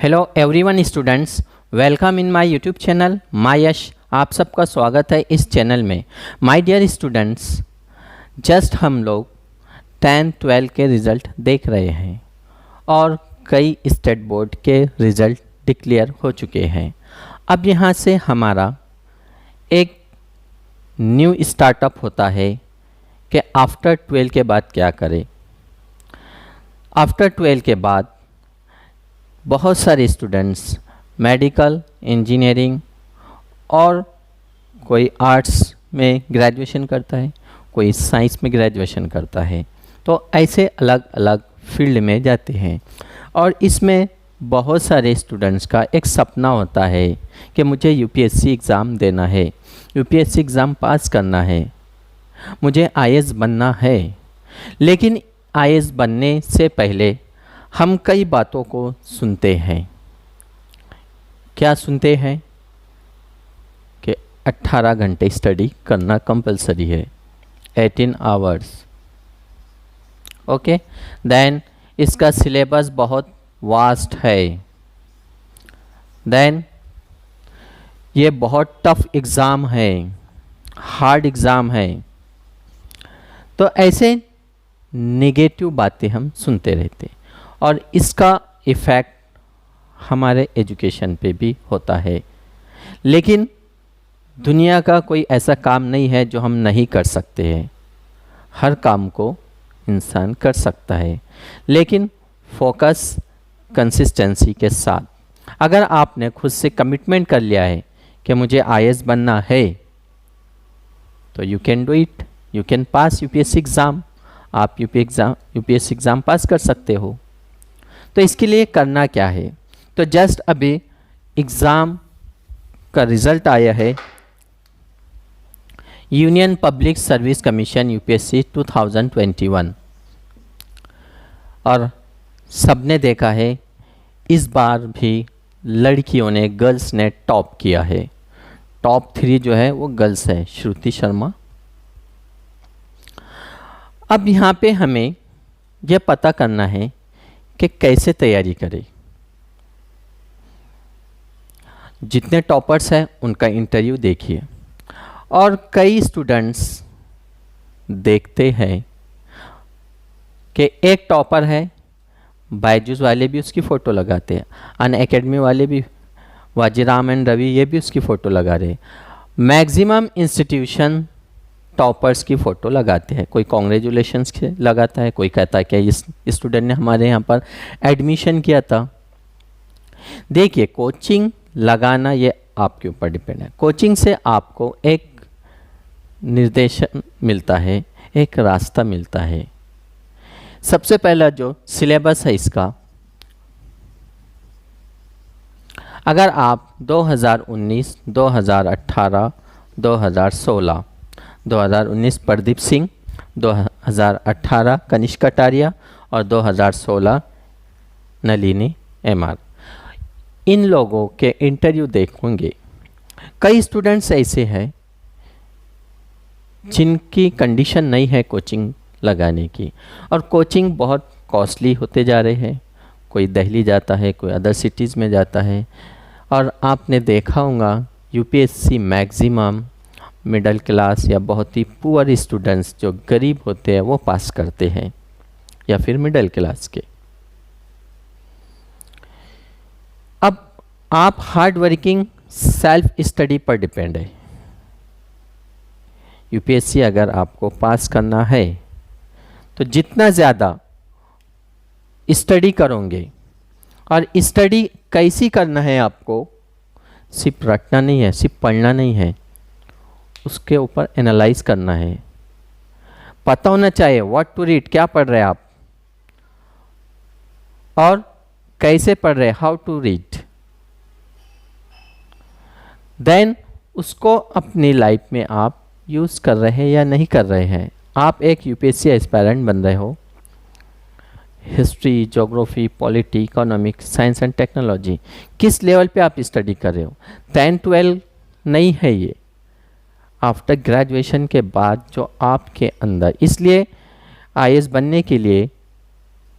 Hello everyone students, welcome in my YouTube channel my Yash. आप सबका स्वागत है इस चैनल में। माय डियर स्टूडेंट्स, जस्ट हम लोग 10-12 के रिज़ल्ट देख रहे हैं और कई स्टेट बोर्ड के रिज़ल्ट डिक्लेयर हो चुके हैं। अब यहाँ से हमारा एक न्यू स्टार्टअप होता है कि आफ्टर 12 के बाद क्या करें। आफ्टर 12 के बाद बहुत सारे स्टूडेंट्स मेडिकल, इंजीनियरिंग और कोई आर्ट्स में ग्रेजुएशन करता है, कोई साइंस में ग्रेजुएशन करता है, तो ऐसे अलग अलग फील्ड में जाते हैं। और इसमें बहुत सारे स्टूडेंट्स का एक सपना होता है कि मुझे यूपीएससी एग्ज़ाम देना है, यूपीएससी एग्ज़ाम पास करना है, मुझे आईएएस बनना है। लेकिन आईएएस बनने से पहले हम कई बातों को सुनते हैं। क्या सुनते हैं कि 18 घंटे स्टडी करना कंपलसरी है, 18 आवर्स। ओके, देन इसका सिलेबस बहुत वास्ट है, देन ये बहुत टफ एग्ज़ाम है, हार्ड एग्ज़ाम है। तो ऐसे नेगेटिव बातें हम सुनते रहते हैं और इसका इफ़ेक्ट हमारे एजुकेशन पे भी होता है। लेकिन दुनिया का कोई ऐसा काम नहीं है जो हम नहीं कर सकते हैं। हर काम को इंसान कर सकता है, लेकिन फोकस, कंसिस्टेंसी के साथ। अगर आपने खुद से कमिटमेंट कर लिया है कि मुझे आईएएस बनना है, तो you can do it, you can pass UPSC exam. आप यूपीएससी एग्ज़ाम पास कर सकते हो। तो इसके लिए करना क्या है? तो जस्ट अभी एग्ज़ाम का रिज़ल्ट आया है, union public service commission UPSC 2021, और सबने देखा है इस बार भी लड़कियों ने, गर्ल्स ने टॉप किया है। टॉप 3 जो है वो गर्ल्स है, श्रुति शर्मा। अब यहाँ पे हमें यह पता करना है कि कैसे तैयारी करें। जितने टॉपर्स हैं उनका इंटरव्यू देखिए, और कई स्टूडेंट्स देखते हैं कि एक टॉपर है, बायजूस वाले भी उसकी फ़ोटो लगाते हैं, अनअकैडमी वाले भी, वाजीराम एंड रवि, ये भी उसकी फ़ोटो लगा रहे। मैक्सिमम इंस्टीट्यूशन टॉपर्स की फ़ोटो लगाते हैं। कोई कॉन्ग्रेचुलेशंस लगाता है, कोई कहता है कि इस स्टूडेंट ने हमारे यहाँ पर एडमिशन किया था। देखिए, कोचिंग लगाना ये आपके ऊपर डिपेंड है। कोचिंग से आपको एक निर्देशन मिलता है, एक रास्ता मिलता है। सबसे पहला जो सिलेबस है इसका, अगर आप 2019, 2018, 2016, 2019 प्रदीप सिंह, 2018 कनिष्क कटारिया और 2016 नलिनी एमआर, इन लोगों के इंटरव्यू देखोगे। कई स्टूडेंट्स ऐसे हैं जिनकी कंडीशन नहीं है कोचिंग लगाने की, और कोचिंग बहुत कॉस्टली होते जा रहे हैं। कोई दिल्ली जाता है, कोई अदर सिटीज़ में जाता है, और आपने देखा होगा यूपीएससी मैक्सिमम मिडिल क्लास या बहुत ही पुअर स्टूडेंट्स जो गरीब होते हैं वो पास करते हैं, या फिर मिडिल क्लास के। अब आप हार्ड वर्किंग, सेल्फ स्टडी पर डिपेंड है। यूपीएससी अगर आपको पास करना है तो जितना ज़्यादा स्टडी करोगे, और स्टडी कैसी करना है आपको, सिर्फ रटना नहीं है, सिर्फ पढ़ना नहीं है, उसके ऊपर एनालाइज करना है। पता होना चाहिए व्हाट टू रीड, क्या पढ़ रहे हैं आप, और कैसे पढ़ रहे हैं, हाउ टू रीड। देन उसको अपनी लाइफ में आप यूज़ कर रहे हैं या नहीं कर रहे हैं। आप एक यूपीएससी एस्पायरेंट बन रहे हो, history, geography, polity, economics, science and technology, किस लेवल पे आप स्टडी कर रहे हो। 10-12 नहीं है ये, आफ्टर ग्रेजुएशन के बाद जो आपके अंदर, इसलिए आईएएस बनने के लिए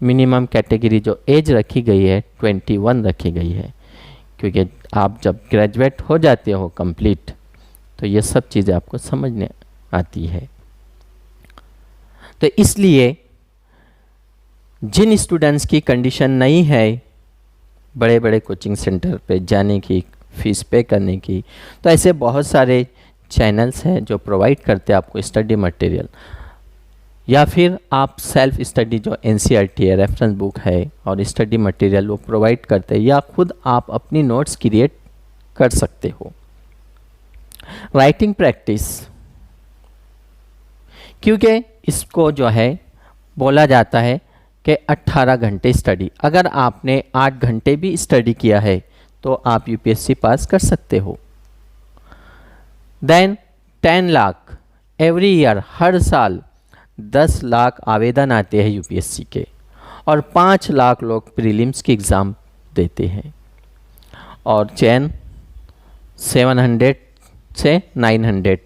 मिनिमम कैटेगरी जो एज रखी गई है 21 रखी गई है, क्योंकि आप जब ग्रेजुएट हो जाते हो कंप्लीट तो ये सब चीज़ें आपको समझने आती है। तो इसलिए जिन स्टूडेंट्स की कंडीशन नहीं है बड़े बड़े कोचिंग सेंटर पे जाने की, फीस पे करने की, तो ऐसे बहुत सारे चैनल्स हैं जो प्रोवाइड करते हैं आपको स्टडी मटेरियल, या फिर आप सेल्फ स्टडी जो एनसीईआरटी है, रेफरेंस बुक है और स्टडी मटेरियल वो प्रोवाइड करते हैं, या खुद आप अपनी नोट्स क्रिएट कर सकते हो। राइटिंग प्रैक्टिस, क्योंकि इसको जो है बोला जाता है कि 18 घंटे स्टडी, अगर आपने 8 घंटे भी स्टडी किया है तो आप यूपीएससी पास कर सकते हो। देन 10 लाख एवरी ईयर, हर साल 10 लाख आवेदन आते हैं यूपीएससी के, और 5 लाख लोग प्रीलिम्स की एग्ज़ाम देते हैं, और चयन 700 से 900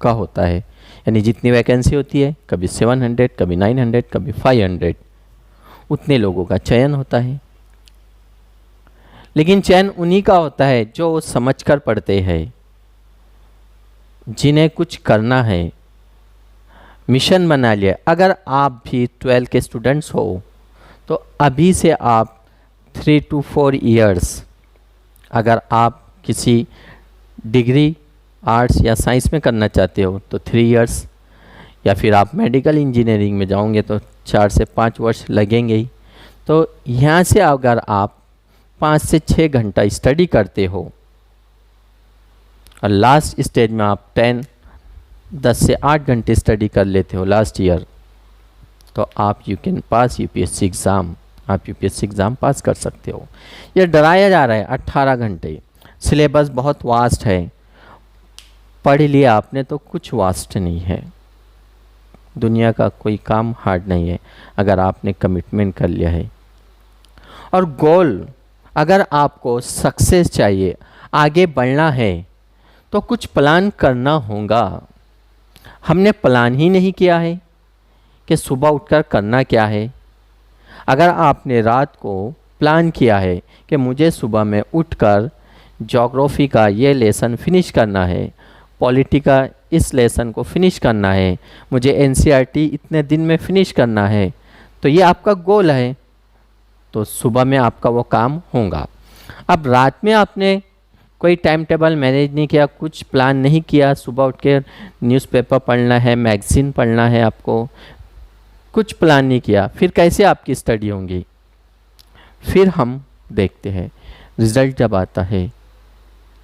का होता है, यानी जितनी वैकेंसी होती है कभी 700, कभी 900, कभी 500, उतने लोगों का चयन होता है। लेकिन चयन उन्हीं का होता है जो समझकर पढ़ते हैं, जिन्हें कुछ करना है, मिशन बना लिया। अगर आप भी 12 के स्टूडेंट्स हो तो अभी से आप 3 to 4 ईयर्स, अगर आप किसी डिग्री आर्ट्स या साइंस में करना चाहते हो तो 3 ईयर्स, या फिर आप मेडिकल इंजीनियरिंग में जाओगे तो 4 से 5 वर्ष लगेंगे ही। तो यहाँ से अगर आप 5 से 6 घंटा स्टडी करते हो और लास्ट स्टेज में आप 10 से 8 घंटे स्टडी कर लेते हो लास्ट ईयर, तो आप you can pass UPSC exam, आप यूपीएससी एग्ज़ाम पास कर सकते हो। ये डराया जा रहा है 18 घंटे, सिलेबस बहुत वास्ट है, पढ़ लिया आपने तो कुछ वास्ट नहीं है, दुनिया का कोई काम हार्ड नहीं है अगर आपने कमिटमेंट कर लिया है। और गोल, अगर आपको सक्सेस चाहिए, आगे बढ़ना है, तो कुछ प्लान करना होगा। हमने प्लान ही नहीं किया है कि सुबह उठकर करना क्या है। अगर आपने रात को प्लान किया है कि मुझे सुबह में उठकर ज्योग्राफी का ये लेसन फिनिश करना है, पॉलिटी का इस लेसन को फिनिश करना है, मुझे एनसीईआरटी इतने दिन में फिनिश करना है, तो ये आपका गोल है, तो सुबह में आपका वो काम होगा। अब रात में आपने कोई टाइम टेबल मैनेज नहीं किया, कुछ प्लान नहीं किया, सुबह उठ के न्यूज़पेपर पढ़ना है, मैगज़ीन पढ़ना है, आपको कुछ प्लान नहीं किया, फिर कैसे आपकी स्टडी होंगी। फिर हम देखते हैं रिज़ल्ट जब आता है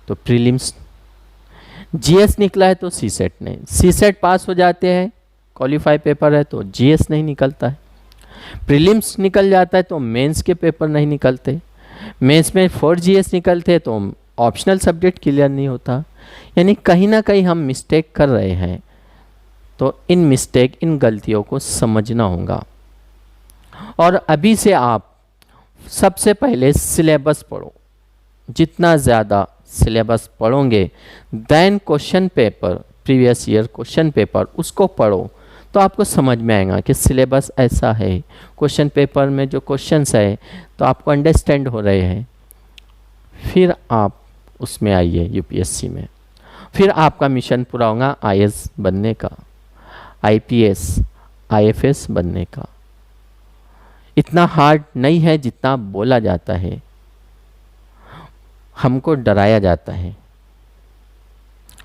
तो प्रीलिम्स, जीएस निकला है तो सीसेट नहीं, सीसेट पास हो जाते हैं, क्वालिफाई पेपर है तो जीएस नहीं निकलता है, प्रीलिम्स निकल जाता है तो मेंस के पेपर नहीं निकलते, मेंस में 4 जीएस निकलते तो ऑप्शनल सब्जेक्ट क्लियर नहीं होता। यानी कहीं ना कहीं हम मिस्टेक कर रहे हैं, तो इन मिस्टेक, इन गलतियों को समझना होगा। और अभी से आप सबसे पहले सिलेबस पढ़ो, जितना ज़्यादा सिलेबस पढ़ोगे, then question paper, previous year question paper, उसको पढ़ो तो आपको समझ में आएगा कि सिलेबस ऐसा है, क्वेश्चन पेपर में जो क्वेश्चंस है तो आपको अंडरस्टैंड हो रहे हैं। फिर आप उसमें आइए यूपीएससी में, फिर आपका मिशन पूरा होगा आईएएस बनने का, आईपीएस, आईएफएस बनने का। इतना हार्ड नहीं है जितना बोला जाता है, हमको डराया जाता है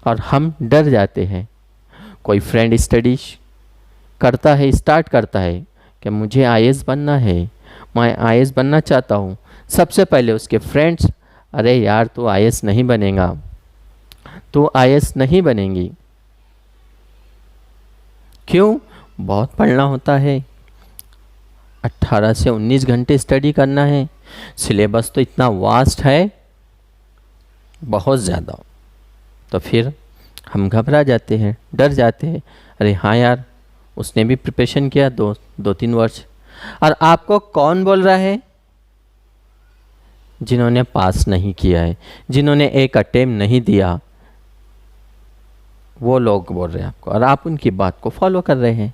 और हम डर जाते हैं। कोई फ्रेंड स्टडी करता है, स्टार्ट करता है कि मुझे आईएएस बनना है, मैं आईएएस बनना चाहता हूँ, सबसे पहले उसके फ्रेंड्स, अरे यार तू आईएएस नहीं बनेगा, तू आईएएस नहीं बनेगी। क्यों? बहुत पढ़ना होता है, 18 से 19 घंटे स्टडी करना है, सिलेबस तो इतना वास्ट है, बहुत ज़्यादा। तो फिर हम घबरा जाते हैं, डर जाते हैं, अरे हाँ यार उसने भी प्रिपरेशन किया 2-3 वर्ष। और आपको कौन बोल रहा है? जिन्होंने पास नहीं किया है, जिन्होंने एक अटेम्प्ट नहीं दिया, वो लोग बोल रहे हैं आपको, और आप उनकी बात को फॉलो कर रहे हैं।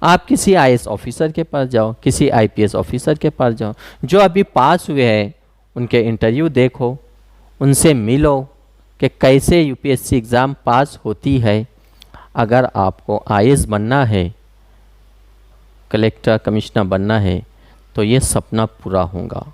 आप किसी आईएएस ऑफिसर के पास जाओ, किसी आईपीएस ऑफिसर के पास जाओ, जो अभी पास हुए हैं उनके इंटरव्यू देखो, उनसे मिलो कि कैसे यूपीएससी एग्ज़ाम पास होती है। अगर आपको आईएएस बनना है, कलेक्टर कमिश्नर बनना है, तो ये सपना पूरा होगा।